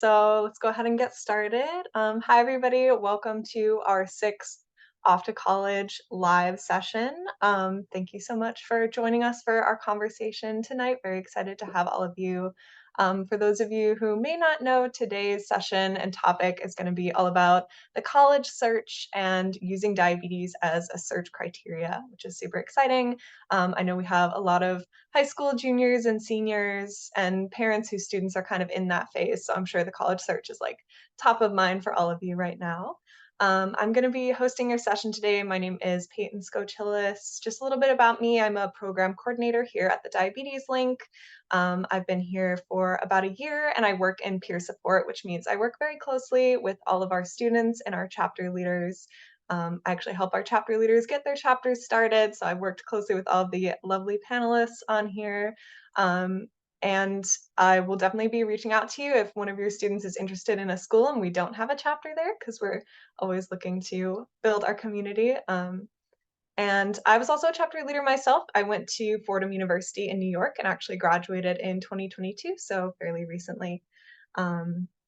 So let's go ahead and get started. Hi, everybody. Welcome to our sixth Off to College live session. Thank you so much for joining us for our conversation tonight. Very excited to have all of you. For those of you who may not know, today's session and topic is going to be all about the college search and using diabetes as a search criteria, which is super exciting. I know we have a lot of high school juniors and seniors and parents whose students are kind of in that phase. So I'm sure the college search is like top of mind for all of you right now. I'm going to be hosting your session today. My name is Peyton Skochilis. Just a little bit about me. I'm a program coordinator here at the Diabetes Link. I've been here for about a year and I work in peer support, which means I work very closely with all of our students and our chapter leaders. I actually help our chapter leaders get their chapters started. So I've worked closely with all of the lovely panelists on here. Um, and I will definitely be reaching out to you if one of your students is interested in a school and we don't have a chapter there, because we're always looking to build our community. And I was also a chapter leader myself. I went to Fordham University in New York and actually graduated in 2022, so fairly recently.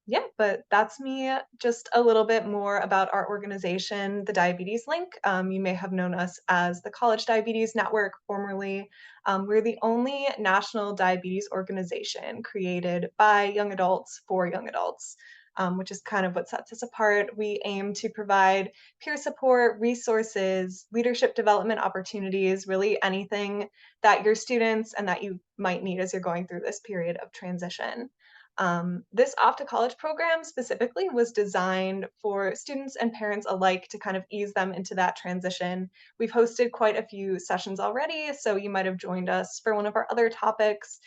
Yeah, but that's me. Just a little bit more about our organization, the Diabetes Link. You may have known us as the College Diabetes Network formerly. We're the only national diabetes organization created by young adults for young adults, which is kind of what sets us apart. We aim to provide peer support, resources, leadership development opportunities, really anything that your students and that you might need as you're going through this period of transition. This Off to College program specifically was designed for students and parents alike to kind of ease them into that transition. We've hosted quite a few sessions already, so you might have joined us for one of our other topics.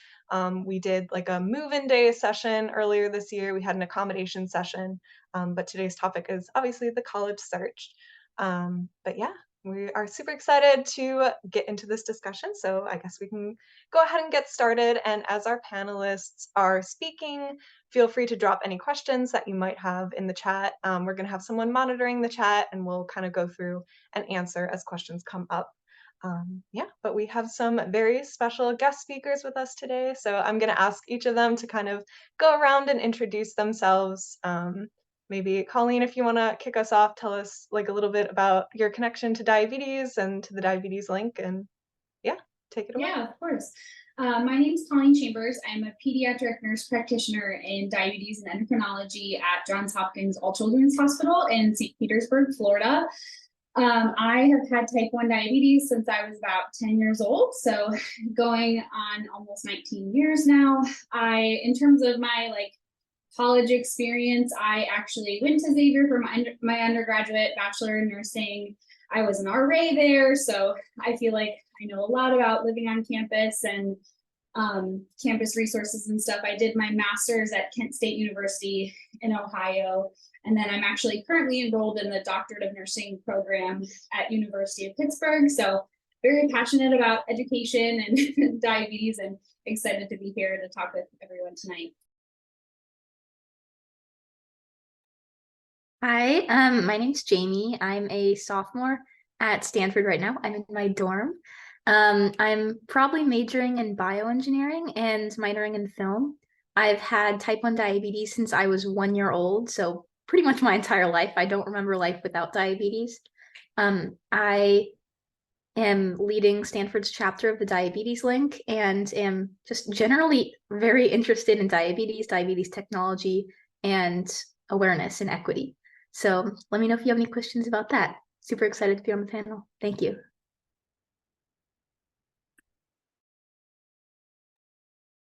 We did like a move-in day session earlier this year. We had an accommodation session, but today's topic is obviously the college search. But yeah, we are super excited to get into this discussion. So I guess we can go ahead and get started. And as our panelists are speaking, feel free to drop any questions that you might have in the chat. We're going to have someone monitoring the chat and we'll kind of go through and answer as questions come up. Yeah, but we have some very special guest speakers with us today. So I'm going to ask each of them to kind of go around and introduce themselves. Maybe Colleen, if you want to kick us off, tell us like a little bit about your connection to diabetes and to the Diabetes Link, and yeah, take it away. Yeah, of course. My name is Colleen Chambers. I'm a pediatric nurse practitioner in diabetes and endocrinology at Johns Hopkins All Children's Hospital in St. Petersburg, Florida. I have had type 1 diabetes since I was about 10 years old, so going on almost 19 years now. In terms of my college experience, I actually went to Xavier for my undergraduate bachelor in nursing. I was an RA there, so I feel like I know a lot about living on campus and campus resources and stuff. I did my master's at Kent State University in Ohio, and then I'm actually currently enrolled in the Doctorate of Nursing program at University of Pittsburgh. So very passionate about education and diabetes, and excited to be here to talk with everyone tonight. Hi, my name's Jamie. I'm a sophomore at Stanford right now. I'm in my dorm. I'm probably majoring in bioengineering and minoring in film. I've had type 1 diabetes since I was 1 year old, so pretty much my entire life. I don't remember life without diabetes. I am leading Stanford's chapter of the Diabetes Link and am just generally very interested in diabetes technology, and awareness and equity. So let me know if you have any questions about that. Super excited to be on the panel. Thank you.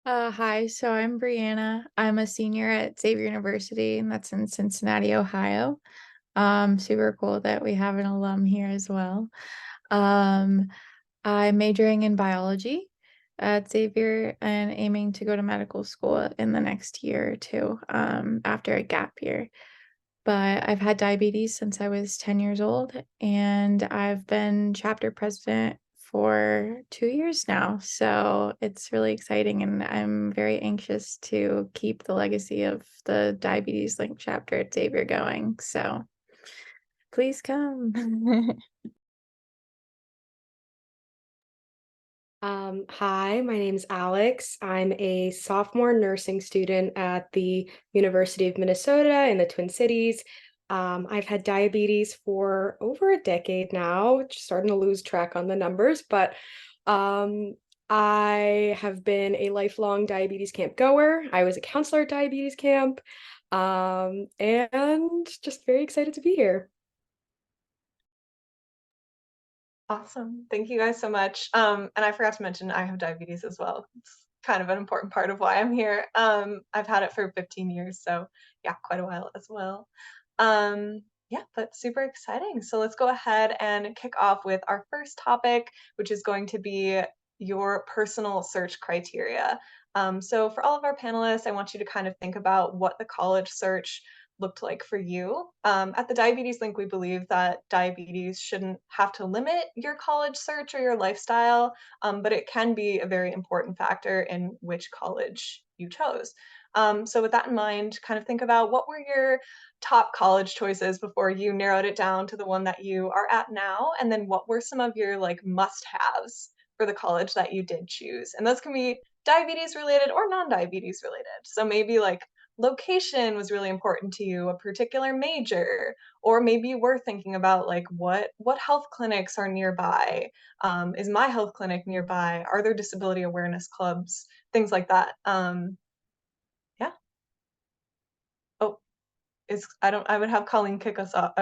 Hi, so I'm Brianna. I'm a senior at Xavier University, and that's in Cincinnati, Ohio. Super cool that we have an alum here as well. I'm majoring in biology at Xavier and aiming to go to medical school in the next year or two, after a gap year. But I've had diabetes since I was 10 years old, and I've been chapter president for 2 years now. So it's really exciting, and I'm very anxious to keep the legacy of the Diabetes Link chapter at Xavier going. So please come. Hi, my name is Alex. I'm a sophomore nursing student at the University of Minnesota in the Twin Cities. I've had diabetes for over a decade now, starting to lose track on the numbers, but um, I have been a lifelong diabetes camp goer. I was a counselor at diabetes camp, and just very excited to be here. Awesome. Thank you guys so much. And I forgot to mention I have diabetes as well. It's kind of an important part of why I'm here. I've had it for 15 years, so yeah, quite a while as well. Yeah, but super exciting. So let's go ahead and kick off with our first topic, which is going to be your personal search criteria. So for all of our panelists, I want you to kind of think about what the college search looked like for you. At the Diabetes Link, we believe that diabetes shouldn't have to limit your college search or your lifestyle, but it can be a very important factor in which college you chose. So with that in mind, kind of think about what were your top college choices before you narrowed it down to the one that you are at now, and then what were some of your like must-haves for the college that you did choose? And those can be diabetes related or non-diabetes related. So maybe like location was really important to you, a particular major, or maybe you were thinking about like what health clinics are nearby. Is my health clinic nearby? Are there disability awareness clubs? Things like that. Yeah. Oh, is I don't. I would have Colleen kick us off.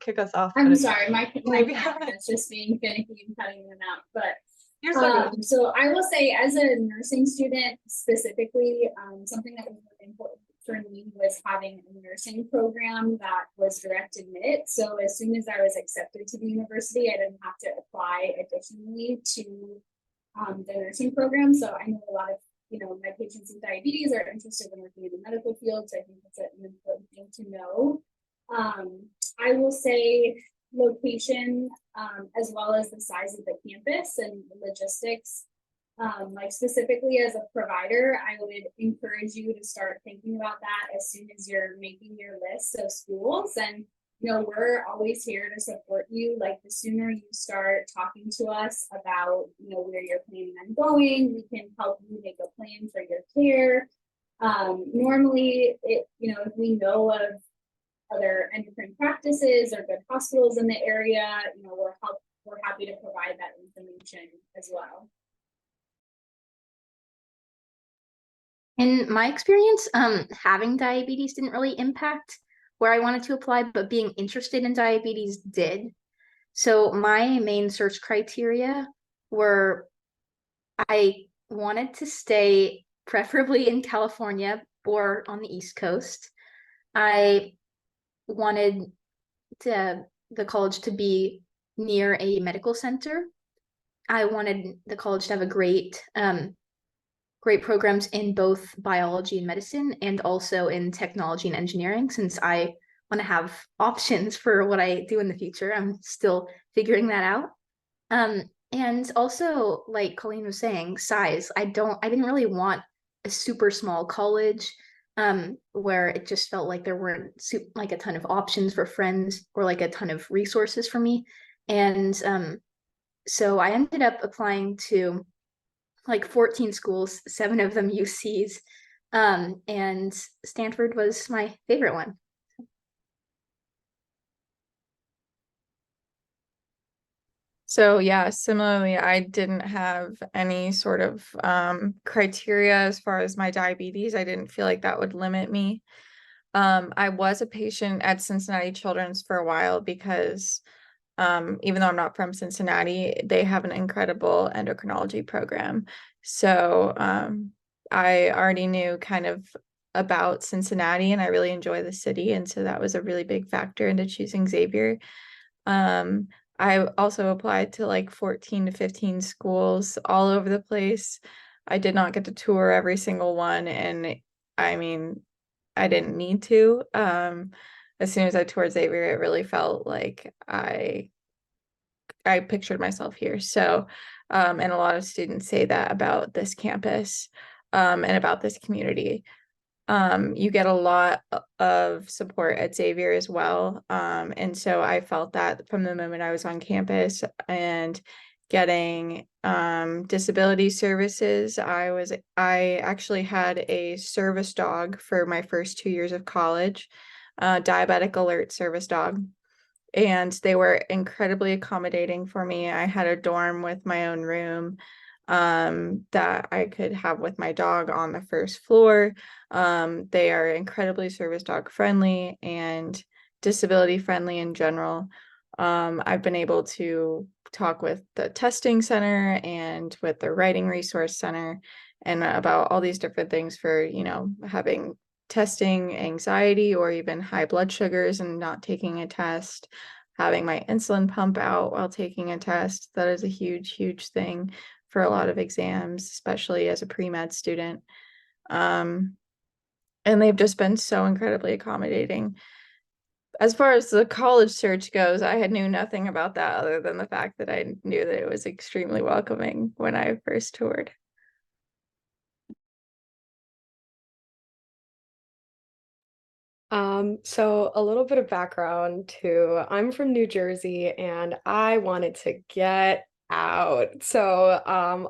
Kick us off. I'm But sorry, my maybe camera's just being finicky and cutting in and out, but you're so good. so I will say, as a nursing student specifically, something that was really important for me was having a nursing program that was direct admit. So as soon as I was accepted to the university, I didn't have to apply additionally to the nursing program. So I know a lot of my patients with diabetes are interested in working in the medical field. So I think that's an important thing to know. I will say location, as well as the size of the campus and logistics. Like specifically as a provider, I would encourage you to start thinking about that as soon as you're making your list of schools. And we're always here to support you. Like the sooner you start talking to us about where you're planning on going, we can help you make a plan for your care. Normally, if we know of other endocrine practices or good hospitals in the area, we're happy to provide that information as well. In my experience, having diabetes didn't really impact where I wanted to apply, but being interested in diabetes did. So my main search criteria were I wanted to stay preferably in California or on the East Coast. I wanted the college to be near a medical center. I wanted the college to have a great programs in both biology and medicine, and also in technology and engineering, since I want to have options for what I do in the future. I'm still figuring that out. And also, like Colleen was saying, size. I didn't really want a super small college where it just felt like there weren't like a ton of options for friends or like a ton of resources for me. And so I ended up applying to like 14 schools, 7 of them UCs, and Stanford was my favorite one. So yeah, similarly, I didn't have any sort of criteria as far as my diabetes. I didn't feel like that would limit me. I was a patient at Cincinnati Children's for a while because even though I'm not from Cincinnati, they have an incredible endocrinology program. So I already knew kind of about Cincinnati, and I really enjoy the city. And so that was a really big factor into choosing Xavier. I also applied to like 14 to 15 schools all over the place. I did not get to tour every single one, and I mean, I didn't need to. As soon as I toured Xavier, it really felt like I pictured myself here. So, and a lot of students say that about this campus, and about this community. You get a lot of support at Xavier as well. And so I felt that from the moment I was on campus, and getting disability services. I actually had a service dog for my first 2 years of college, diabetic alert service dog. And they were incredibly accommodating for me. I had a dorm with my own room that I could have with my dog on the first floor. They are incredibly service dog friendly and disability friendly in general. I've been able to talk with the testing center and with the writing resource center and about all these different things for, having testing anxiety or even high blood sugars and not taking a test, having my insulin pump out while taking a test. That is a huge, huge thing for a lot of exams, especially as a pre-med student. And they've just been so incredibly accommodating. As far as the college search goes, I had knew nothing about that other than the fact that I knew that it was extremely welcoming when I first toured. So a little bit of background too. I'm from New Jersey and I wanted to get out. So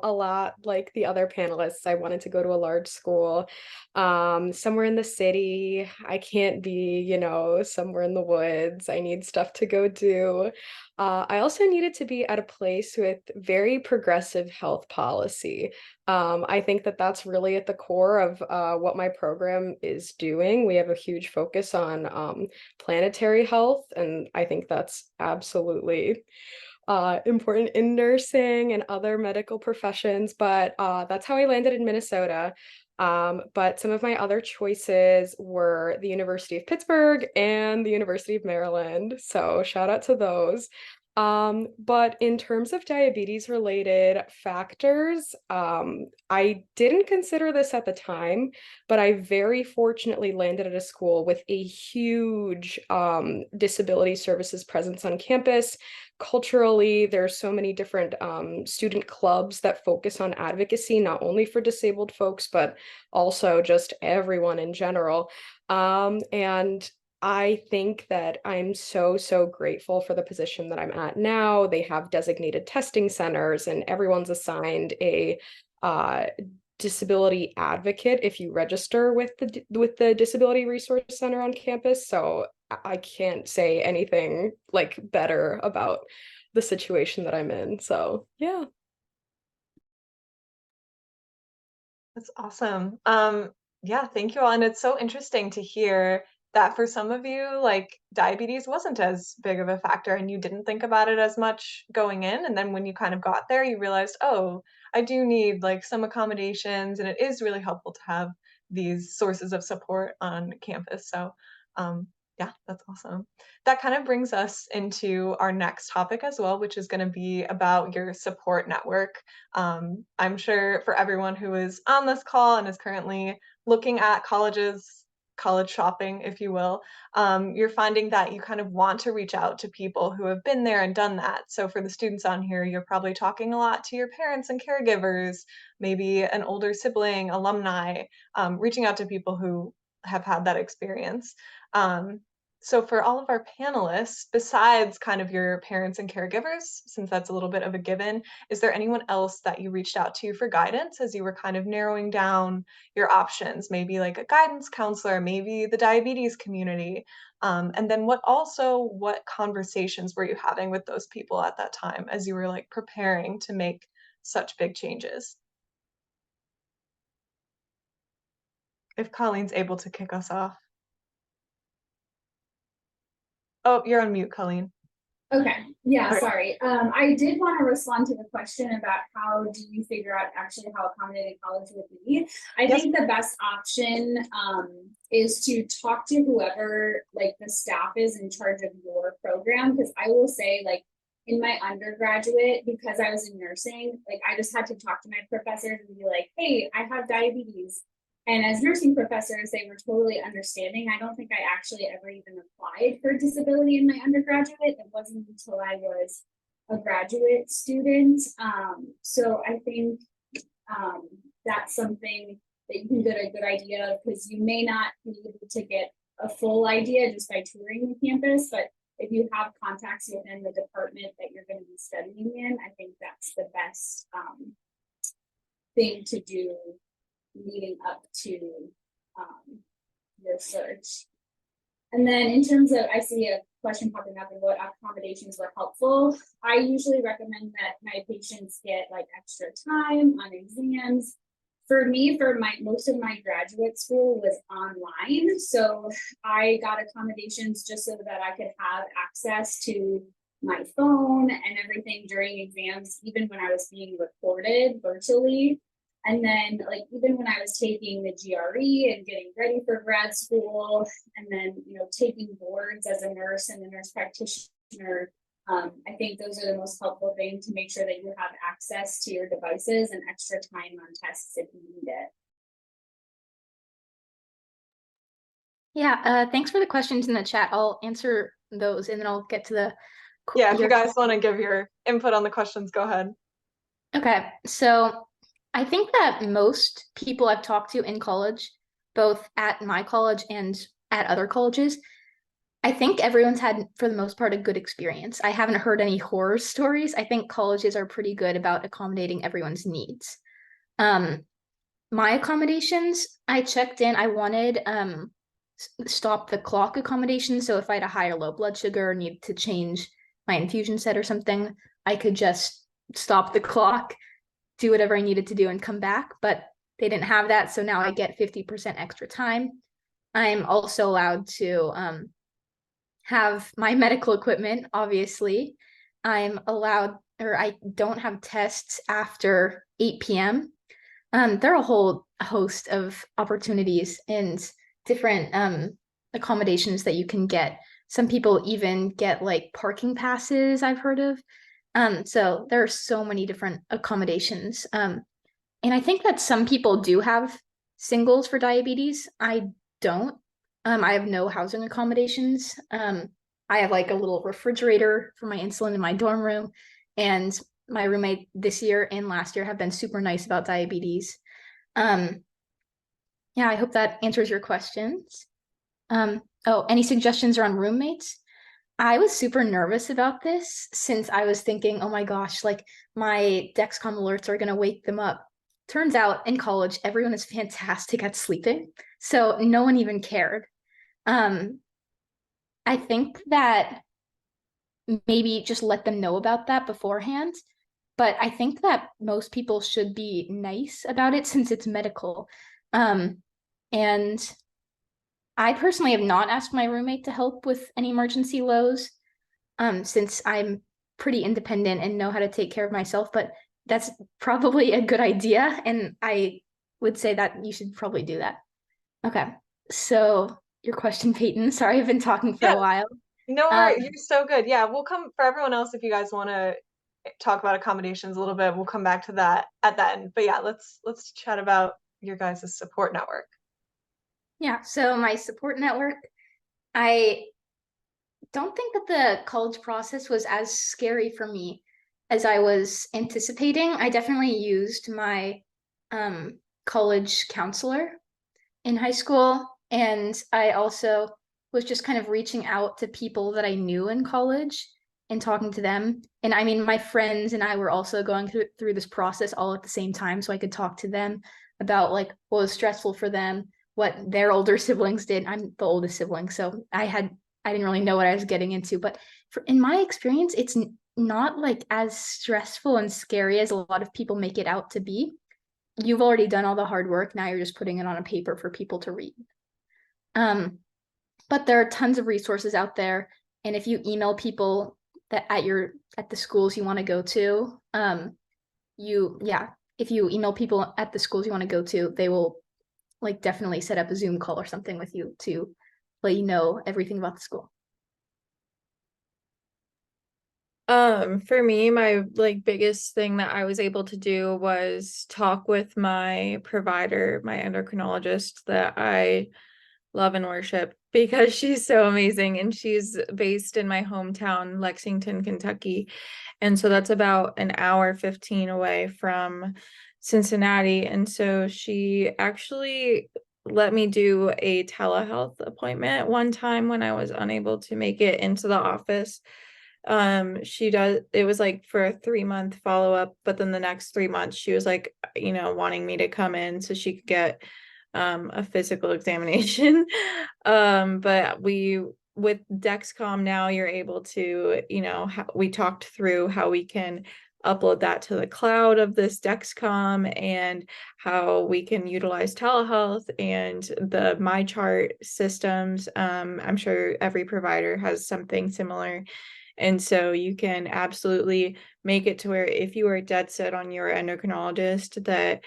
a lot like the other panelists, I wanted to go to a large school, somewhere in the city. I can't be, somewhere in the woods. I need stuff to go do. I also needed to be at a place with very progressive health policy. I think that that's really at the core of what my program is doing. We have a huge focus on planetary health, and I think that's absolutely important in nursing and other medical professions. But that's how I landed in Minnesota. But some of my other choices were the University of Pittsburgh and the University of Maryland. So shout out to those. But in terms of diabetes related factors, I didn't consider this at the time, but I very fortunately landed at a school with a huge disability services presence on campus. Culturally, there's so many different student clubs that focus on advocacy, not only for disabled folks, but also just everyone in general. And I think that I'm so, so grateful for the position that I'm at now. They have designated testing centers and everyone's assigned a disability advocate if you register with the Disability Resource Center on campus. So I can't say anything like better about the situation that I'm in. So yeah. That's awesome. Yeah, thank you all. And it's so interesting to hear that for some of you, like diabetes wasn't as big of a factor and you didn't think about it as much going in. And then when you kind of got there, you realized, oh, I do need like some accommodations, and it is really helpful to have these sources of support on campus. So yeah, that's awesome. That kind of brings us into our next topic as well, which is going to be about your support network. I'm sure for everyone who is on this call and is currently looking at colleges, college shopping, if you will, you're finding that you kind of want to reach out to people who have been there and done that. So for the students on here, you're probably talking a lot to your parents and caregivers, maybe an older sibling, alumni, reaching out to people who have had that experience. Um, so for all of our panelists, besides kind of your parents and caregivers, since that's a little bit of a given, is there anyone else that you reached out to for guidance as you were kind of narrowing down your options? Maybe like a guidance counselor, maybe the diabetes community. And then what conversations were you having with those people at that time as you were like preparing to make such big changes? If Colleen's able to kick us off. Oh, you're on mute, Colleen. Okay, yeah, Okay. sorry. I did want to respond to the question about how do you figure out actually how accommodating college would be. I Yes. think the best option is to talk to whoever like the staff is in charge of your program. Because I will say, like in my undergraduate, because I was in nursing, like I just had to talk to my professors and be like, hey, I have diabetes. And as nursing professors, they were totally understanding. I don't think I actually ever even applied for disability in my undergraduate. It wasn't until I was a graduate student. So I think that's something that you can get a good idea of, because you may not be able to get a full idea just by touring the campus, but if you have contacts within the department that you're going to be studying in, I think that's the best thing to do leading up to your search. And then in terms of, I see a question popping up and what accommodations were helpful. I usually recommend that my patients get like extra time on exams. For me, for most of my graduate school was online. So I got accommodations just so that I could have access to my phone and everything during exams, even when I was being recorded virtually. And then like, even when I was taking the GRE and getting ready for grad school, and then, you know, taking boards as a nurse and a nurse practitioner, I think those are the most helpful things to make sure that you have access to your devices and extra time on tests if you need it. Yeah, thanks for the questions in the chat. I'll answer those and then I'll get to the Yeah, if you your guys want to give your input on the questions, go ahead. Okay, so I think that most people I've talked to in college, both at my college and at other colleges, I think everyone's had, for the most part, a good experience. I haven't heard any horror stories. I think colleges are pretty good about accommodating everyone's needs. My accommodations, I checked in, I wanted stop the clock accommodation. So if I had a high or low blood sugar or need to change my infusion set or something, I could just stop the clock, do whatever I needed to do and come back. But they didn't have that. So now I get 50% extra time. I'm also allowed to have my medical equipment, obviously. I'm allowed, or I don't have tests after 8 p.m. There are a whole host of opportunities and different accommodations that you can get. Some people even get like parking passes, I've heard of. So there are so many different accommodations. And I think that some people do have singles for diabetes. I don't. I have no housing accommodations. I have like a little refrigerator for my insulin in my dorm room. And my roommate this year and last year have been super nice about diabetes. Yeah, I hope that answers your questions. Oh, any suggestions around roommates? I was super nervous about this since I was thinking, oh my gosh, like my Dexcom alerts are going to wake them up. Turns out in college, everyone is fantastic at sleeping. So no one even cared. I think that maybe just let them know about that beforehand. But I think that most people should be nice about it since it's medical. And I personally have not asked my roommate to help with any emergency lows, since I'm pretty independent and know how to take care of myself, but that's probably a good idea. And I would say that you should probably do that. Okay. So your question, Peyton, sorry, I've been talking for a while. No worries, you're so good. Yeah, we'll come for everyone else if you guys want to talk about accommodations a little bit. We'll come back to that at the end. But yeah, let's chat about your guys' support network. Yeah, so my support network, I don't think that the college process was as scary for me as I was anticipating. I definitely used my college counselor in high school, and I also was just kind of reaching out to people that I knew in college and talking to them. And I mean, my friends and I were also going through this process all at the same time, so I could talk to them about like what was stressful for them, what their older siblings did. I'm the oldest sibling, so I didn't really know what I was getting into. But in my experience, it's not like as stressful and scary as a lot of people make it out to be. You've already done all the hard work. Now you're just putting it on a paper for people to read. But there are tons of resources out there. And if you email people that at the schools you want to go to, if you email people at the schools you want to go to, they will like definitely set up a Zoom call or something with you to let you know everything about the school. For me, my like biggest thing that I was able to do was talk with my provider, my endocrinologist that I love and worship because she's so amazing, and she's based in my hometown, Lexington, Kentucky. And so that's about an hour 15 away from Cincinnati. And so she actually let me do a telehealth appointment one time when I was unable to make it into the office. It was like for a 3-month follow-up, but then the next 3 months she was like, wanting me to come in so she could get a physical examination. But with Dexcom now, you're able to, we talked through how we can upload that to the cloud of this Dexcom and how we can utilize telehealth and the MyChart systems. I'm sure every provider has something similar. And so you can absolutely make it to where if you are dead set on your endocrinologist that,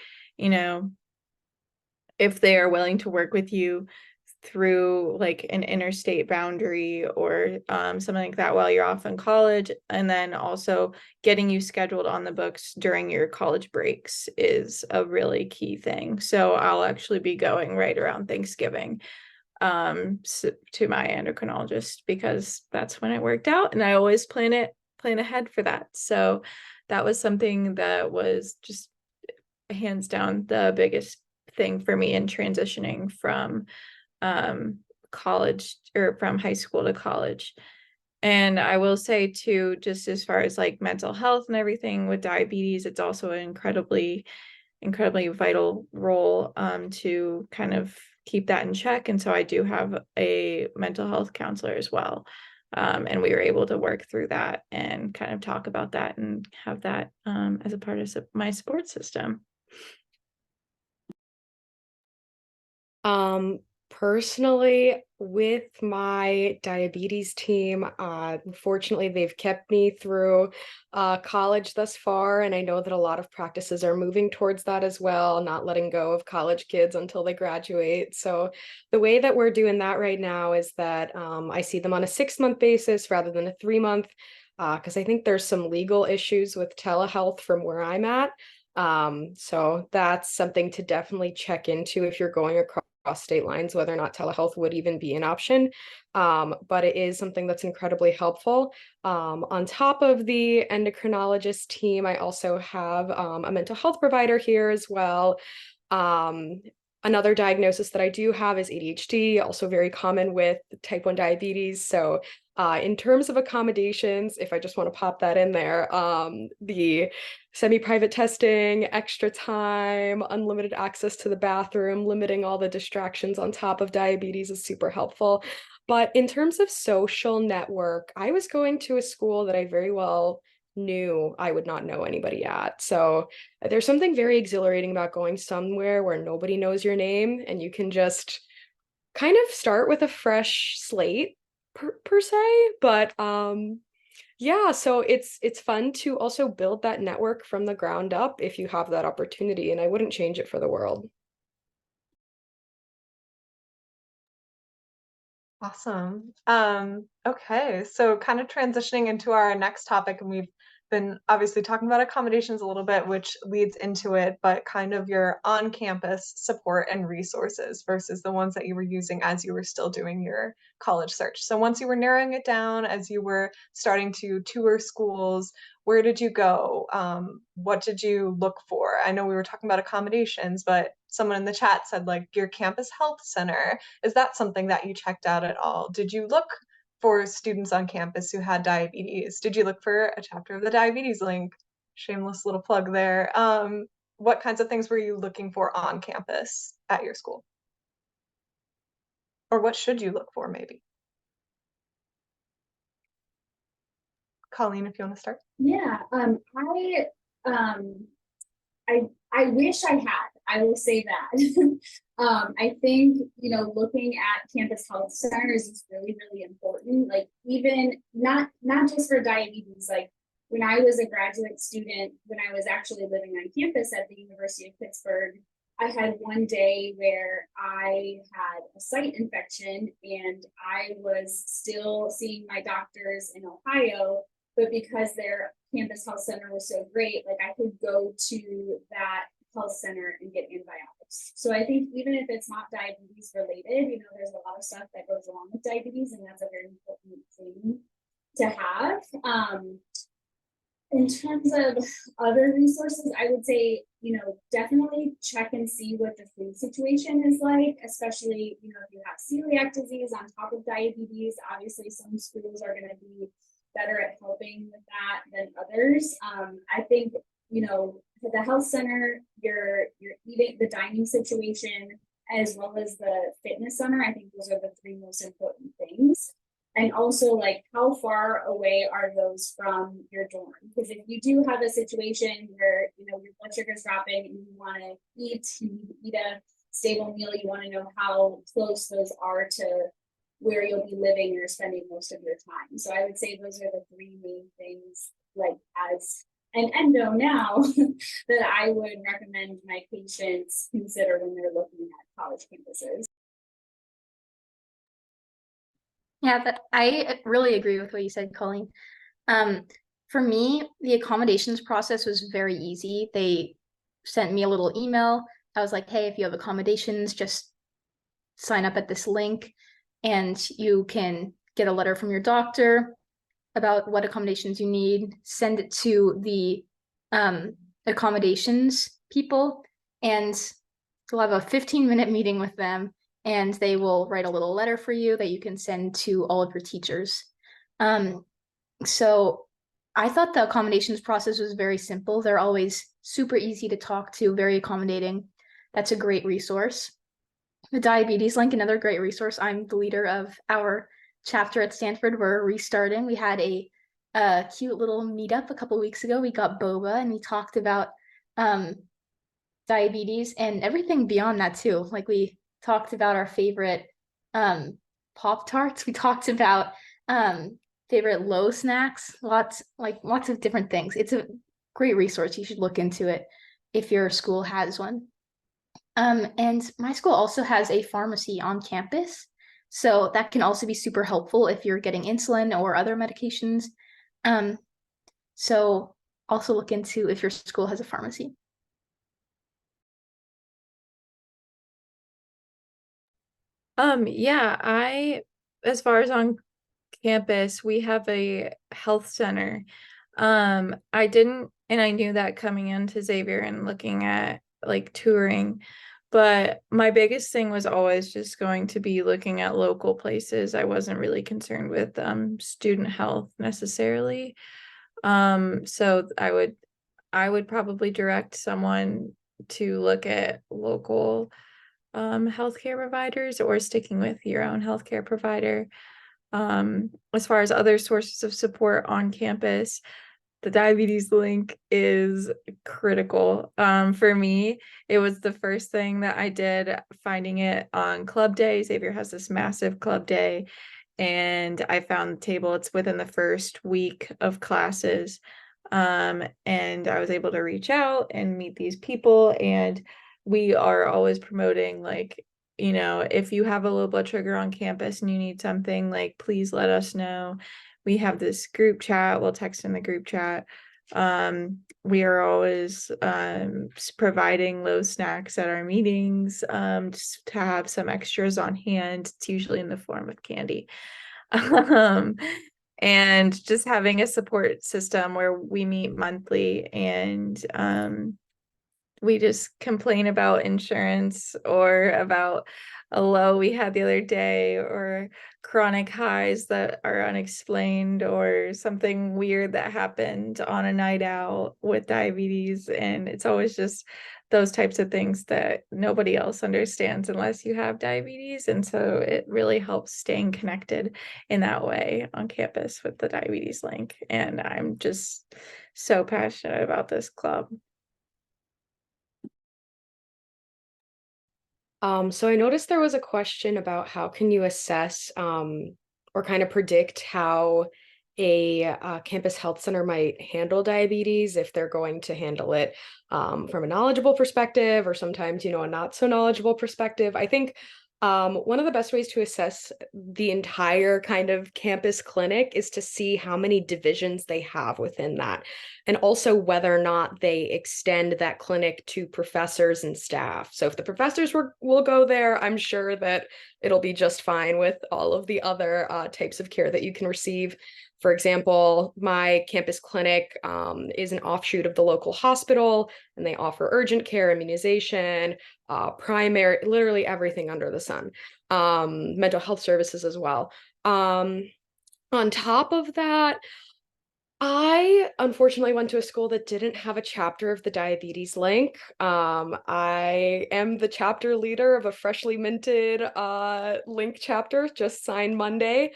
if they are willing to work with you through like an interstate boundary or something like that while you're off in college, and then also getting you scheduled on the books during your college breaks is a really key thing. So I'll actually be going right around Thanksgiving to my endocrinologist because that's when it worked out, and I always plan ahead for that. So that was something that was just hands down the biggest thing for me in transitioning from college or from high school to college. And I will say too, just as far as like mental health and everything with diabetes, it's also an incredibly vital role to kind of keep that in check. And so I do have a mental health counselor as well. And we were able to work through that and kind of talk about that and have that as a part of my support system. Personally, with my diabetes team, fortunately, they've kept me through college thus far, and I know that a lot of practices are moving towards that as well, not letting go of college kids until they graduate. So the way that we're doing that right now is that I see them on a 6-month basis rather than a 3-month, because I think there's some legal issues with telehealth from where I'm at. So that's something to definitely check into if you're going across state lines, whether or not telehealth would even be an option. But it is something that's incredibly helpful. On top of the endocrinologist team, I also have a mental health provider here as well. Another diagnosis that I do have is ADHD, also very common with type 1 diabetes. So in terms of accommodations, if I just want to pop that in there, the semi-private testing, extra time, unlimited access to the bathroom, limiting all the distractions on top of diabetes is super helpful. But in terms of social network, I was going to a school that I very well knew I would not know anybody at. So there's something very exhilarating about going somewhere where nobody knows your name and you can just kind of start with a fresh slate per se. But yeah, so it's fun to also build that network from the ground up if you have that opportunity, and I wouldn't change it for the world. Awesome. Okay, so kind of transitioning into our next topic, and we've been obviously talking about accommodations a little bit, which leads into it, but kind of your on-campus support and resources versus the ones that you were using as you were still doing your college search. So once you were narrowing it down, as you were starting to tour schools, where did you go? What did you look for? I know we were talking about accommodations, but someone in the chat said like your campus health center. Is that something that you checked out at all? Did you look for students on campus who had diabetes? Did you look for a chapter of the diabetes link? Shameless little plug there. What kinds of things were you looking for on campus at your school? Or what should you look for maybe? Colleen, if you want to start. Yeah, I wish I had. I will say that. I think, looking at campus health centers is really, really important. Like even not just for diabetes, like when I was a graduate student, when I was actually living on campus at the University of Pittsburgh, I had one day where I had a site infection and I was still seeing my doctors in Ohio, but because their campus health center was so great, like I could go to that health center and get antibiotics. So I think even if it's not diabetes related, there's a lot of stuff that goes along with diabetes, and that's a very important thing to have. In terms of other resources, I would say, definitely check and see what the food situation is like, especially, if you have celiac disease on top of diabetes. Obviously, some schools are going to be better at helping with that than others. I think, at the health center, you're eating the dining situation as well as the fitness center. I think those are the three most important things. And also, like, how far away are those from your dorm? Because if you do have a situation where, your blood sugar's dropping and you want to eat a stable meal, you want to know how close those are to where you'll be living or spending most of your time. So I would say those are the three main things, like, as an endo now, that I would recommend my patients consider when they're looking at college campuses. Yeah, I really agree with what you said, Colleen. For me, the accommodations process was very easy. They sent me a little email. I was like, hey, if you have accommodations, just sign up at this link and you can get a letter from your doctor about what accommodations you need, send it to the accommodations people, and you'll have a 15-minute meeting with them, and they will write a little letter for you that you can send to all of your teachers. So I thought the accommodations process was very simple. They're always super easy to talk to, very accommodating. That's a great resource. The diabetes link, another great resource. I'm the leader of our chapter at Stanford. We're restarting. We had a cute little meetup a couple weeks ago. We got boba and we talked about diabetes and everything beyond that too. Like, we talked about our favorite Pop-Tarts. We talked about favorite low snacks, lots of different things. It's a great resource. You should look into it if your school has one. And my school also has a pharmacy on campus, so that can also be super helpful if you're getting insulin or other medications. So also look into if your school has a pharmacy. Yeah, as far as on campus, we have a health center. I didn't, and I knew that coming into Xavier and looking at like touring, but my biggest thing was always just going to be looking at local places. I wasn't really concerned with student health necessarily. So I would probably direct someone to look at local healthcare providers or sticking with your own healthcare provider. As far as other sources of support on campus, the diabetes link is critical. For me, it was the first thing that I did, finding it on club day. Xavier has this massive club day, and I found the table. It's within the first week of classes. And I was able to reach out and meet these people, and we are always promoting, like, if you have a low blood sugar on campus and you need something, like, please let us know. We have this group chat. We'll text in the group chat. We are always providing low snacks at our meetings, just to have some extras on hand. It's usually in the form of candy. And just having a support system where we meet monthly and we just complain about insurance or about a low we had the other day, or chronic highs that are unexplained, or something weird that happened on a night out with diabetes. And it's always just those types of things that nobody else understands unless you have diabetes. And so it really helps staying connected in that way on campus with the diabetes link. And I'm just so passionate about this club. So I noticed there was a question about how can you assess or kind of predict how a campus health center might handle diabetes, if they're going to handle it from a knowledgeable perspective, or sometimes, a not so knowledgeable perspective. I think one of the best ways to assess the entire kind of campus clinic is to see how many divisions they have within that, and also whether or not they extend that clinic to professors and staff. So if the professors will go there, I'm sure that it'll be just fine with all of the other types of care that you can receive. For example, my campus clinic is an offshoot of the local hospital, and they offer urgent care, immunization, primary, literally everything under the sun, mental health services as well. On top of that, I unfortunately went to a school that didn't have a chapter of the Diabetes Link. I am the chapter leader of a freshly minted Link chapter, just signed Monday.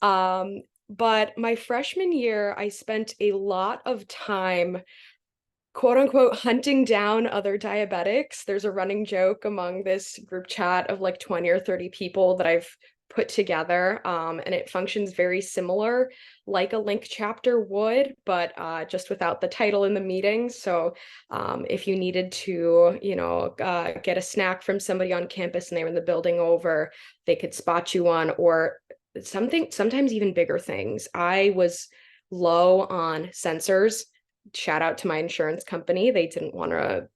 But my freshman year, I spent a lot of time, quote unquote, hunting down other diabetics. There's a running joke among this group chat of like 20 or 30 people that I've put together, and it functions very similar like a Link chapter would, but just without the title in the meeting. So if you needed to, get a snack from somebody on campus and they were in the building over, they could spot you one, or sometimes even bigger things. I was low on sensors. Shout out to my insurance company. They didn't want to,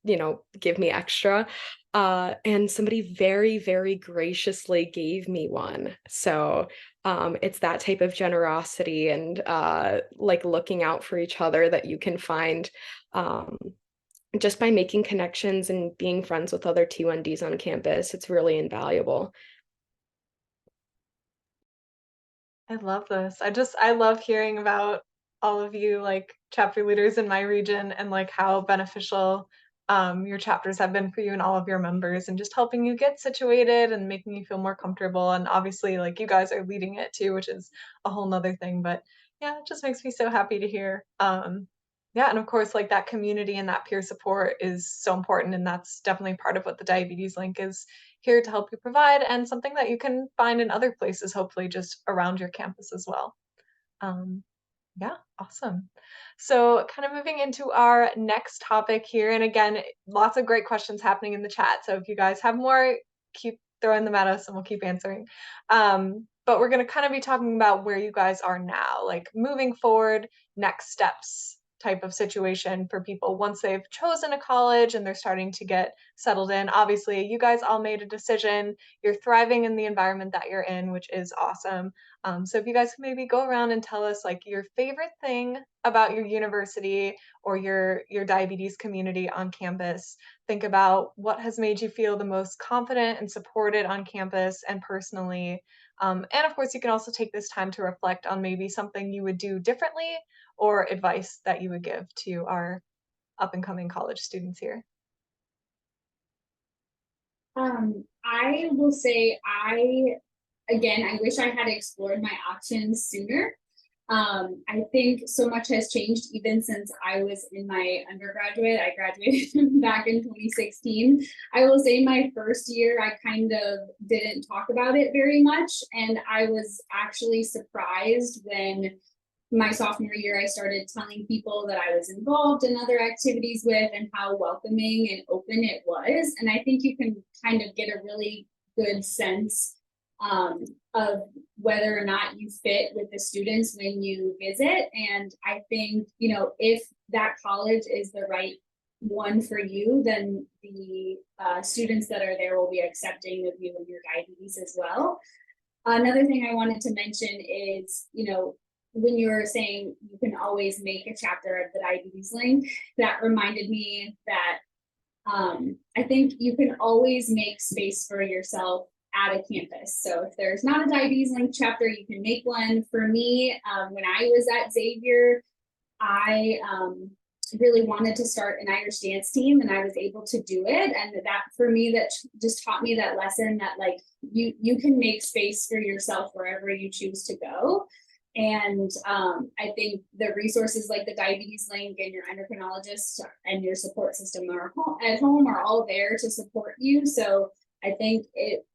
give me extra. And somebody very, very graciously gave me one. So it's that type of generosity and like looking out for each other that you can find just by making connections and being friends with other T1Ds on campus. It's really invaluable. I love this. I love hearing about all of you like chapter leaders in my region and like how beneficial your chapters have been for you and all of your members, and just helping you get situated and making you feel more comfortable. And obviously like you guys are leading it too, which is a whole nother thing. But yeah, it just makes me so happy to hear. Yeah, and of course like that community and that peer support is so important, and that's definitely part of what the Diabetes Link is here to help you provide, and something that you can find in other places, hopefully just around your campus as well. Um, yeah, awesome. So kind of moving into our next topic here, and again, lots of great questions happening in the chat. So if you guys have more, keep throwing them at us and we'll keep answering. But we're going to kind of be talking about where you guys are now, like moving forward, next steps type of situation for people once they've chosen a college and they're starting to get settled in. Obviously, you guys all made a decision. You're thriving in the environment that you're in, which is awesome. So if you guys could maybe go around and tell us like your favorite thing about your university or your diabetes community on campus. Think about what has made you feel the most confident and supported on campus and personally. And of course, you can also take this time to reflect on maybe something you would do differently or advice that you would give to our up and coming college students here. I will say I wish I had explored my options sooner. I think so much has changed even since I was in my undergraduate. I graduated back in 2016. I will say my first year, I kind of didn't talk about it very much. And I was actually surprised when my sophomore year, I started telling people that I was involved in other activities with and how welcoming and open it was. And I think you can kind of get a really good sense of whether or not you fit with the students when you visit. And I think, if that college is the right one for you, then the students that are there will be accepting of you and your diabetes as well. Another thing I wanted to mention is, when you were saying you can always make a chapter of the Diabetes Link, that reminded me that I think you can always make space for yourself at a campus. So if there's not a Diabetes Link chapter, you can make one. For me, when I was at Xavier, I really wanted to start an Irish dance team, and I was able to do it. And that for me, that just taught me that lesson that like you can make space for yourself wherever you choose to go. And I think the resources like the Diabetes Link and your endocrinologist and your support system at home are all there to support you. So I think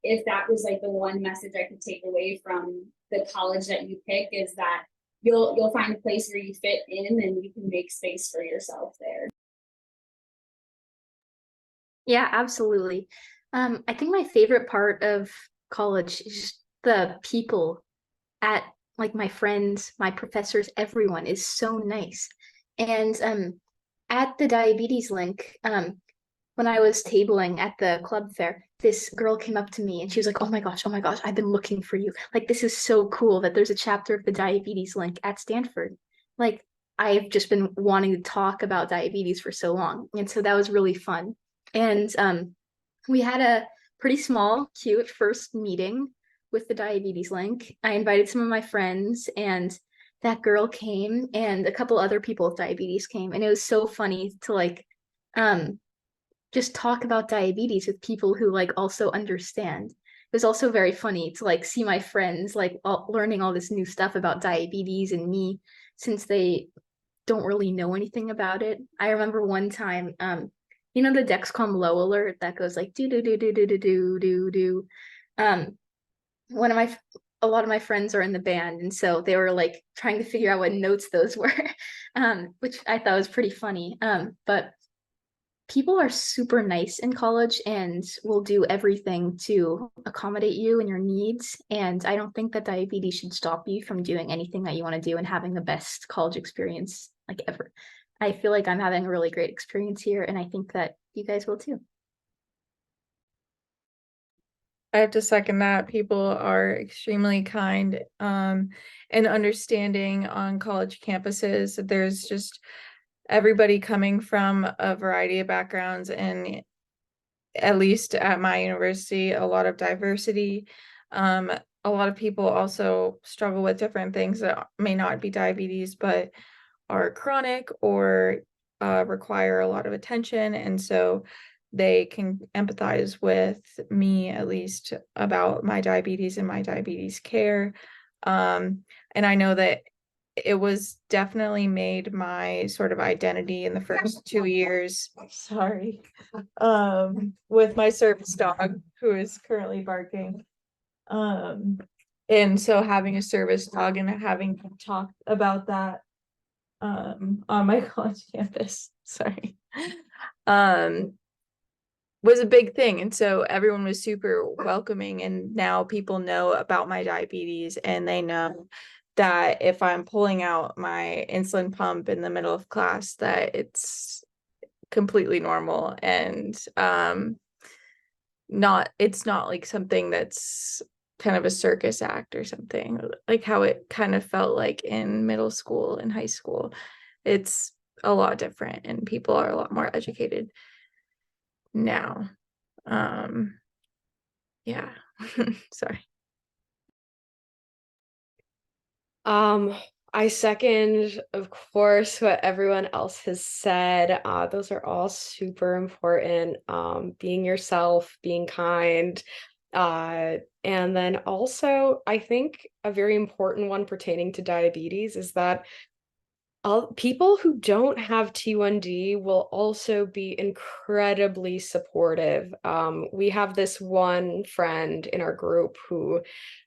if that was like the one message I could take away from the college that you pick, is that you'll find a place where you fit in and you can make space for yourself there. Yeah, absolutely. I think my favorite part of college is the people at like my friends, my professors, everyone is so nice. And at the Diabetes Link, when I was tabling at the club fair, this girl came up to me and she was like, oh my gosh, I've been looking for you. Like, this is so cool that there's a chapter of the diabetes link at Stanford. Like, I've just been wanting to talk about diabetes for so long. And so that was really fun. And we had a pretty small, cute first meeting with the diabetes link. I invited some of my friends, and that girl came, and a couple other people with diabetes came. And it was so funny to like just talk about diabetes with people who like also understand. It was also very funny to like see my friends like learning all this new stuff about diabetes and me, since they don't really know anything about it. I remember one time, you know, the Dexcom low alert that goes like do do do do do do do do do. Um, one of my a lot of my friends are in the band, and so they were like trying to figure out what notes those were, which I thought was pretty funny. But people are super nice in college and will do everything to accommodate you and your needs. And I don't think that diabetes should stop you from doing anything that you want to do and having the best college experience like ever. I feel like I'm having a really great experience here, and I think that you guys will too. I have to second that. People are extremely kind and understanding on college campuses. There's just everybody coming from a variety of backgrounds, and at least at my university, a lot of diversity. A lot of people also struggle with different things that may not be diabetes, but are chronic or require a lot of attention. And so they can empathize with me, at least, about my diabetes and my diabetes care. And I know that it was definitely made my sort of identity in the first 2 years. Sorry. With my service dog, who is currently barking. And so having a service dog and having talked about that on my college campus, sorry, was a big thing. And so everyone was super welcoming, and now people know about my diabetes, and they know that if I'm pulling out my insulin pump in the middle of class, that it's completely normal, and it's not like something that's kind of a circus act or something, like how it kind of felt like in middle school and high school. It's a lot different, and people are a lot more educated now. Yeah. Sorry. I second, of course, what everyone else has said. Those are all super important. Being yourself, being kind. And then also, I think a very important one pertaining to diabetes is that people who don't have T1D will also be incredibly supportive. We have this one friend in our group who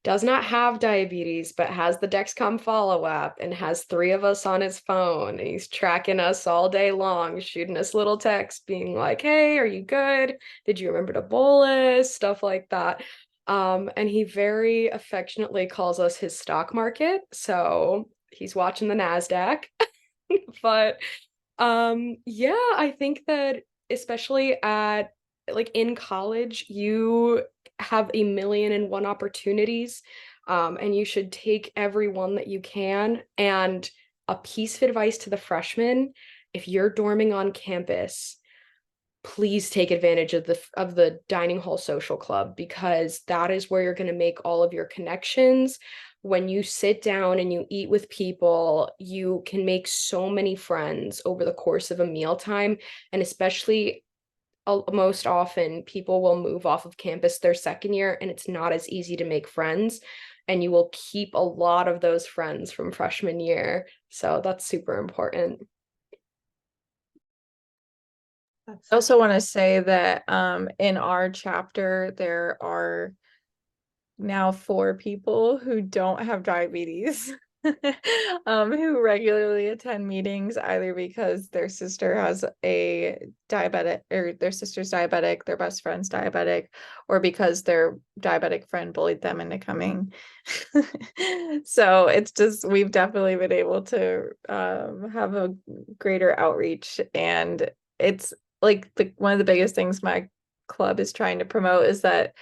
does not have diabetes, but has the Dexcom Follow app and has 3 of us on his phone. And he's tracking us all day long, shooting us little texts being like, hey, are you good? Did you remember to bolus? Stuff like that. And he very affectionately calls us his stock market. So he's watching the NASDAQ. But yeah, I think that especially at like in college, you have 1,000,001 opportunities, and you should take every one that you can. And a piece of advice to the freshmen: if you're dorming on campus, please take advantage of the dining hall social club, because that is where you're going to make all of your connections. When you sit down and you eat with people, you can make so many friends over the course of a mealtime. And especially most often, people will move off of campus their second year, and it's not as easy to make friends. And you will keep a lot of those friends from freshman year. So that's super important. I also want to say that in our chapter, there are now 4 people who don't have diabetes, who regularly attend meetings, either because their sister has a diabetic, or their sister's diabetic, their best friend's diabetic, or because their diabetic friend bullied them into coming. So it's just, we've definitely been able to have a greater outreach, and it's like one of the biggest things my club is trying to promote is that,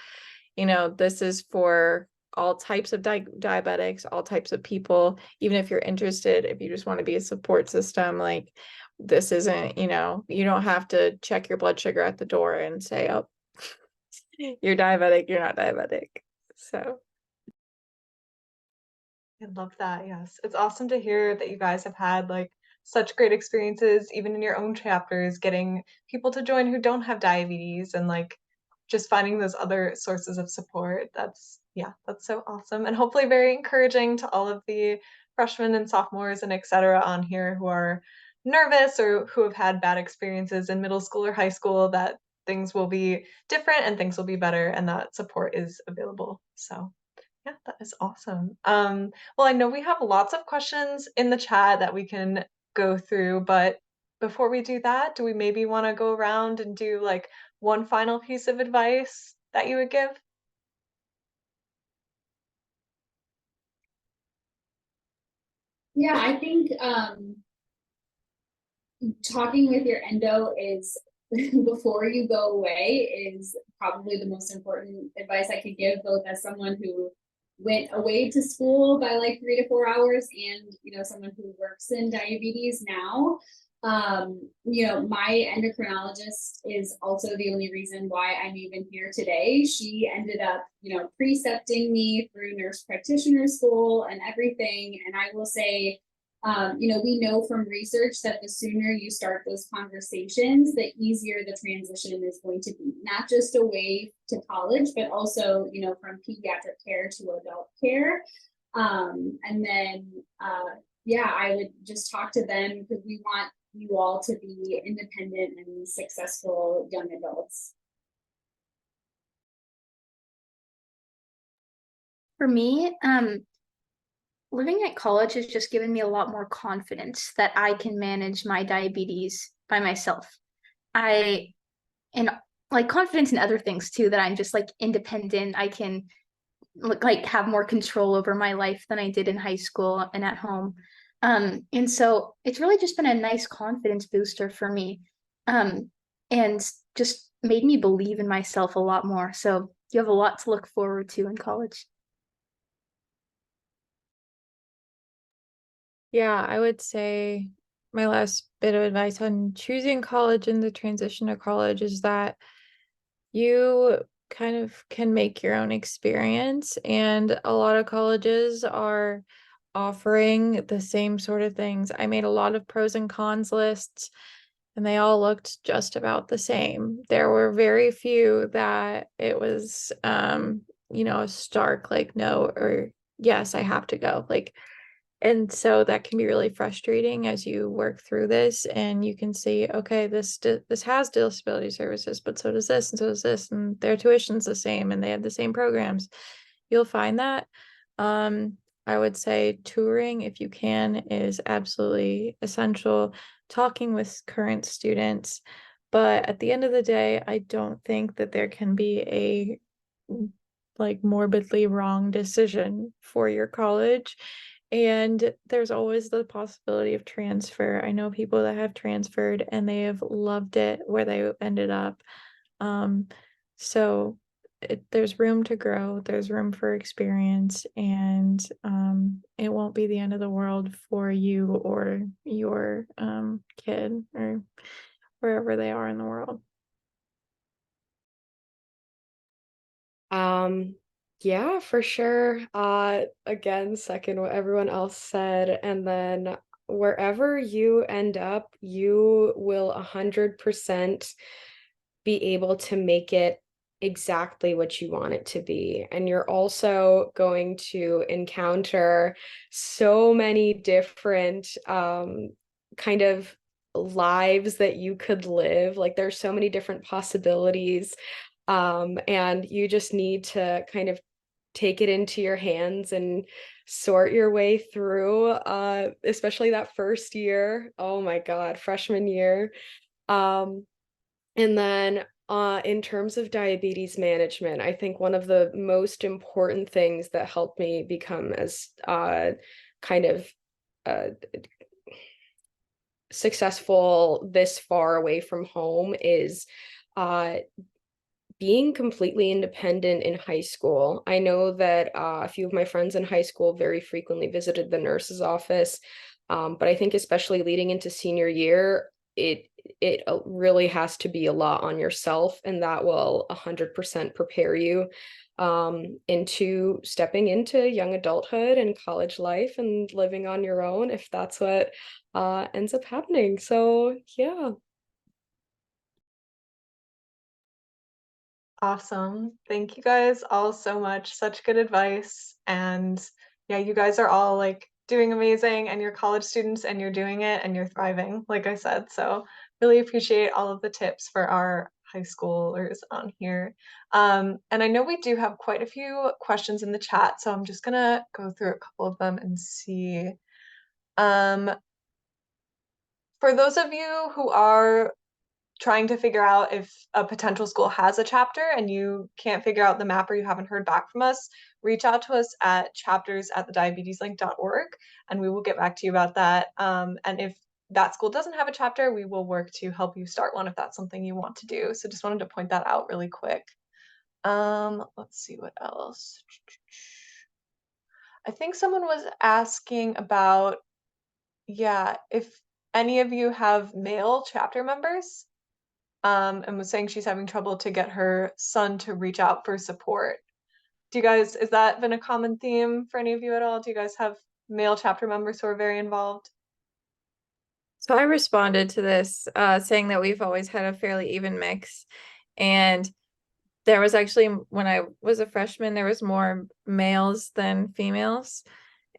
this is for all types of diabetics, all types of people. Even if you're interested, if you just want to be a support system, like this isn't, you don't have to check your blood sugar at the door and say, oh, you're diabetic, you're not diabetic. So I love that. Yes. It's awesome to hear that you guys have had like such great experiences, even in your own chapters, getting people to join who don't have diabetes and like just finding those other sources of support. Yeah, that's so awesome. And hopefully very encouraging to all of the freshmen and sophomores and et cetera on here who are nervous or who have had bad experiences in middle school or high school, that things will be different and things will be better and that support is available. So yeah, that is awesome. Well, I know we have lots of questions in the chat that we can go through, but before we do that, do we maybe want to go around and do like one final piece of advice that you would give? Yeah, I think talking with your endo is before you go away is probably the most important advice I could give, both as someone who went away to school by like 3 to 4 hours and someone who works in diabetes now. My endocrinologist is also the only reason why I'm even here today. She ended up precepting me through nurse practitioner school and everything, and I will say we know from research that the sooner you start those conversations, the easier the transition is going to be, not just away to college, but also, from pediatric care to adult care. And then, I would just talk to them because we want you all to be independent and successful young adults. For me, living at college has just given me a lot more confidence that I can manage my diabetes by myself. And like confidence in other things too, that I'm just like independent. I can like have more control over my life than I did in high school and at home. And so it's really just been a nice confidence booster for me. And just made me believe in myself a lot more. So you have a lot to look forward to in college. yeah, I would say my last bit of advice on choosing college and the transition to college is that you kind of can make your own experience, and a lot of colleges are offering the same sort of things. I made a lot of pros and cons lists, and they all looked just about the same. There were very few that it was a stark like no or yes, I have to go. Like, and so that can be really frustrating as you work through this and you can see, okay, this has disability services, but so does this and so does this, and their tuition's the same and they have the same programs. You'll find that. I would say touring, if you can, is absolutely essential. Talking with current students, but at the end of the day, I don't think that there can be a like morbidly wrong decision for your college. And there's always the possibility of transfer. I know people that have transferred and they have loved it where they ended up. So there's room to grow, there's room for experience, and it won't be the end of the world for you or your kid or wherever they are in the world. Yeah, for sure. Again, second what everyone else said, and then wherever you end up, you will 100% be able to make it exactly what you want it to be. And you're also going to encounter so many different kind of lives that you could live. Like there's so many different possibilities. And you just need to kind of take it into your hands and sort your way through, especially that first year. Oh my God, freshman year. And then in terms of diabetes management, I think one of the most important things that helped me become as kind of successful this far away from home is being completely independent in high school. I know that a few of my friends in high school very frequently visited the nurse's office, but I think especially leading into senior year, it really has to be a lot on yourself, and that will 100% prepare you into stepping into young adulthood and college life and living on your own if that's what ends up happening. So yeah. Awesome. Thank you guys all so much. Such good advice. And yeah, you guys are all like doing amazing, and you're college students and you're doing it and you're thriving, like I said. So really appreciate all of the tips for our high schoolers on here. And I know we do have quite a few questions in the chat, so I'm just gonna go through a couple of them and see. Um, for those of you who are trying to figure out if a potential school has a chapter and you can't figure out the map or you haven't heard back from us, reach out to us at chapters@thediabetieslink.org and we will get back to you about that. And if that school doesn't have a chapter, we will work to help you start one if that's something you want to do. So just wanted to point that out really quick. Let's see what else. I think someone was asking about, yeah, if any of you have male chapter members. And was saying she's having trouble to get her son to reach out for support. Do you guys, is that been a common theme for any of you at all? Do you guys have male chapter members who are very involved? So I responded to this saying that we've always had a fairly even mix. And there was actually, when I was a freshman, there was more males than females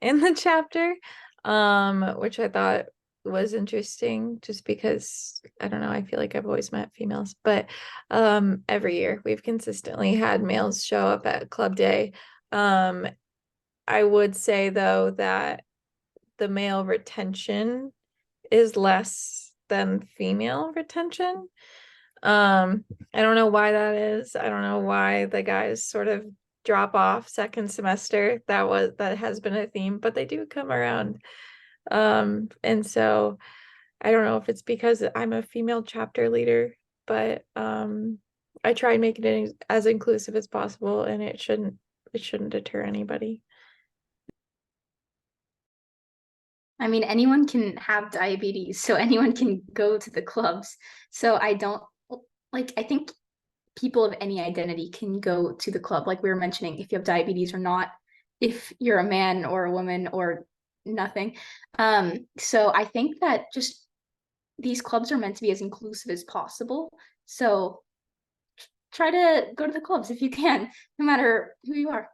in the chapter, which I thought was interesting just because I don't know, I feel like I've always met females, but every year we've consistently had males show up at club day. I would say though that the male retention is less than female retention. I don't know why that is. I don't know why the guys sort of drop off second semester. That has been a theme, but they do come around. And so I don't know if it's because I'm a female chapter leader, but I try and make it as inclusive as possible, and it shouldn't deter anybody. I mean, anyone can have diabetes, so anyone can go to the clubs. So I don't like, I think people of any identity can go to the club, like we were mentioning, if you have diabetes or not, if you're a man or a woman or nothing. So I think that just these clubs are meant to be as inclusive as possible. So try to go to the clubs if you can, no matter who you are.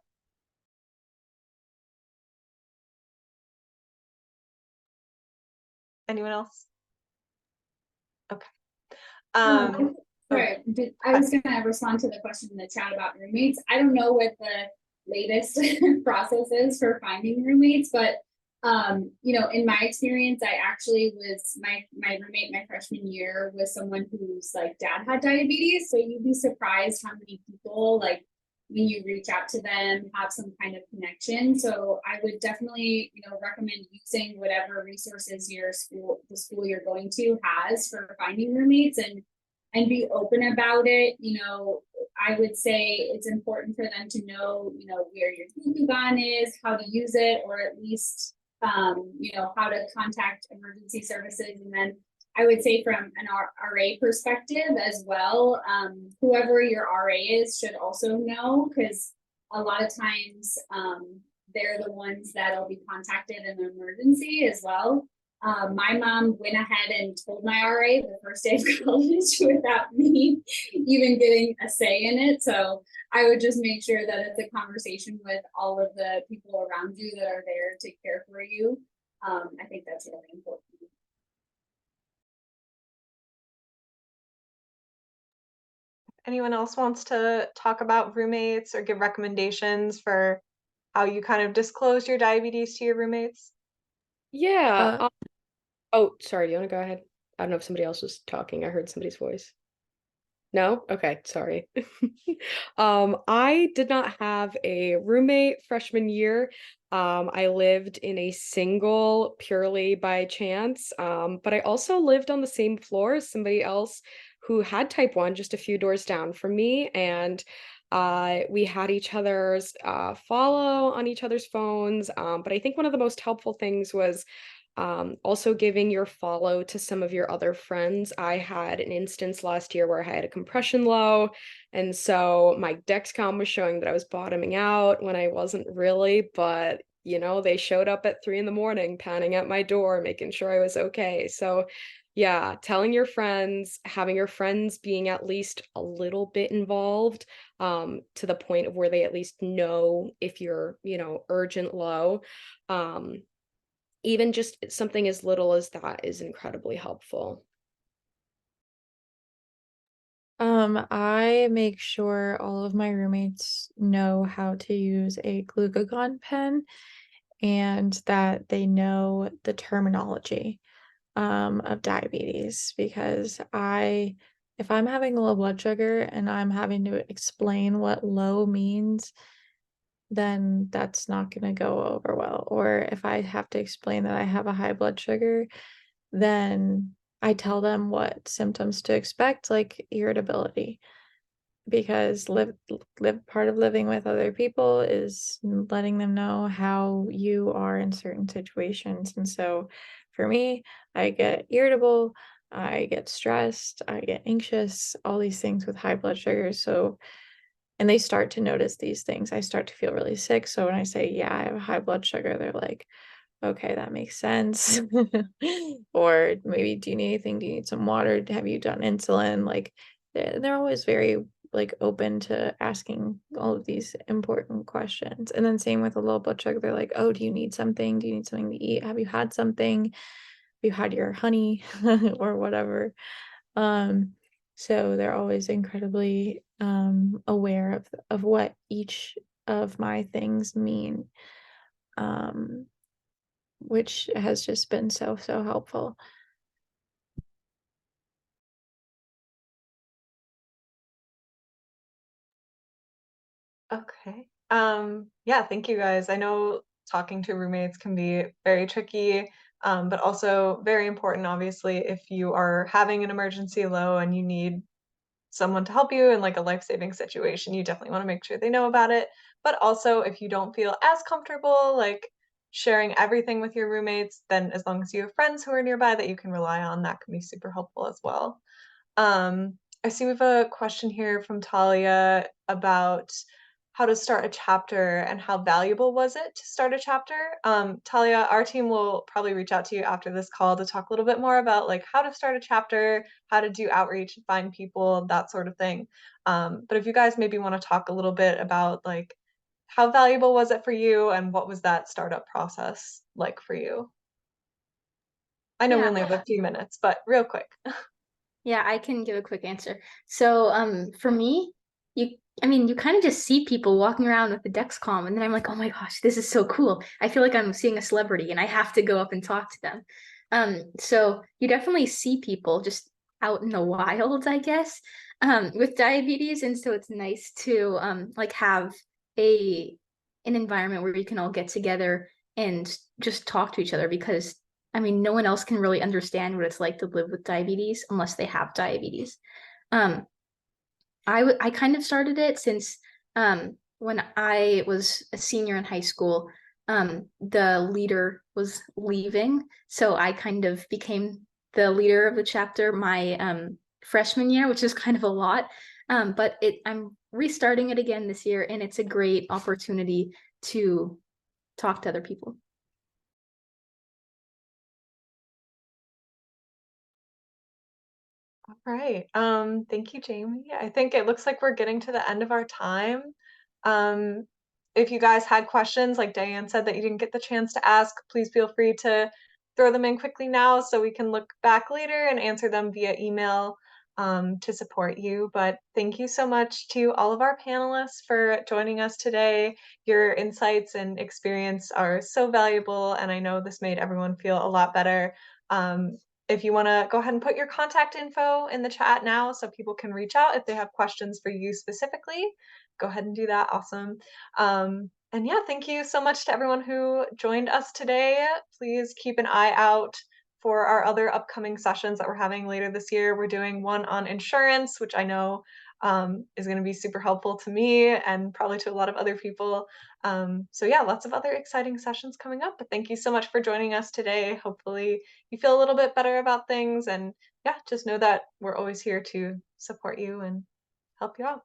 Anyone else? Okay. Sorry, I was gonna respond to the question in the chat about roommates. I don't know what the latest process is for finding roommates, but you know, in my experience, I actually was my roommate my freshman year was someone whose like dad had diabetes. So you'd be surprised how many people like when you reach out to them have some kind of connection. So I would definitely, you know, recommend using whatever resources the school you're going to has for finding roommates and be open about it. You know, I would say it's important for them to know, you know, where your glucagon is, how to use it, or at least, you know, how to contact emergency services. And then I would say from an RA perspective as well, whoever your RA is should also know, because a lot of times they're the ones that'll be contacted in an emergency as well. My mom went ahead and told my RA the first day of college without me even getting a say in it. So I would just make sure that it's a conversation with all of the people around you that are there to care for you. I think that's really important. Anyone else wants to talk about roommates or give recommendations for how you kind of disclose your diabetes to your roommates? Yeah. Oh, sorry. Do you want to go ahead? I don't know if somebody else was talking. I heard somebody's voice. No? Okay, sorry. I did not have a roommate freshman year. I lived in a single purely by chance, but I also lived on the same floor as somebody else who had type 1 just a few doors down from me, and we had each other's follow on each other's phones. But I think one of the most helpful things was also giving your follow to some of your other friends. I had an instance last year where I had a compression low, and so my Dexcom was showing that I was bottoming out when I wasn't really, but they showed up at 3 in the morning, pounding at my door, making sure I was okay. So yeah, telling your friends, having your friends being at least a little bit involved, to the point of where they at least know if you're, urgent low. Um, Even just something as little as that is incredibly helpful. I make sure all of my roommates know how to use a glucagon pen and that they know the terminology of diabetes because if I'm having low blood sugar and I'm having to explain what low means, then that's not going to go over well. Or if I have to explain that I have a high blood sugar, then I tell them what symptoms to expect, like irritability, because live part of living with other people is letting them know how you are in certain situations. And so for me, I get irritable, I get stressed, I get anxious, all these things with high blood sugar. So and they start to notice these things. I start to feel really sick. So when I say, yeah, I have high blood sugar, they're like, okay, that makes sense. Or maybe, do you need anything? Do you need some water? Have you done insulin? Like they're always very like open to asking all of these important questions. And then same with a low blood sugar, they're like, oh, do you need something? Do you need something to eat? Have you had something? Have you had your honey or whatever? Um, so they're always incredibly aware of what each of my things mean. Um, which has just been so, so helpful. Okay. Yeah, thank you guys. I know talking to roommates can be very tricky, but also very important, obviously, if you are having an emergency low and you need someone to help you in like a life-saving situation, you definitely want to make sure they know about it. But also, if you don't feel as comfortable like sharing everything with your roommates, then as long as you have friends who are nearby that you can rely on, that can be super helpful as well. I see we have a question here from Talia about how to start a chapter and how valuable was it to start a chapter. Talia, our team will probably reach out to you after this call to talk a little bit more about like how to start a chapter, how to do outreach, find people, that sort of thing. But if you guys maybe want to talk a little bit about like how valuable was it for you and what was that startup process like for you? I know we Yeah. only have a few minutes, but real quick. Yeah, I can give a quick answer. So, for me, you kind of just see people walking around with the Dexcom, and then I'm like, oh my gosh, this is so cool. I feel like I'm seeing a celebrity, and I have to go up and talk to them. So you definitely see people just out in the wild, I guess, with diabetes, and so it's nice to like have a an environment where you can all get together and just talk to each other because no one else can really understand what it's like to live with diabetes unless they have diabetes. Um, I kind of started it since when I was a senior in high school, the leader was leaving, so I kind of became the leader of the chapter my freshman year, which is kind of a lot. But I'm restarting it again this year, and it's a great opportunity to talk to other people. All right. Thank you, Jamie. I think it looks like we're getting to the end of our time. Um, if you guys had questions, like Diane said, that you didn't get the chance to ask, please feel free to throw them in quickly now so we can look back later and answer them via email to support you. But thank you so much to all of our panelists for joining us today. Your insights and experience are so valuable, and I know this made everyone feel a lot better. if you want to go ahead and put your contact info in the chat now so people can reach out if they have questions for you specifically, go ahead and do that. Awesome. And yeah, thank you so much to everyone who joined us today. Please keep an eye out for our other upcoming sessions that we're having later this year. We're doing one on insurance, which I know is going to be super helpful to me and probably to a lot of other people. So yeah, lots of other exciting sessions coming up. But thank you so much for joining us today. Hopefully you feel a little bit better about things. And yeah, just know that we're always here to support you and help you out.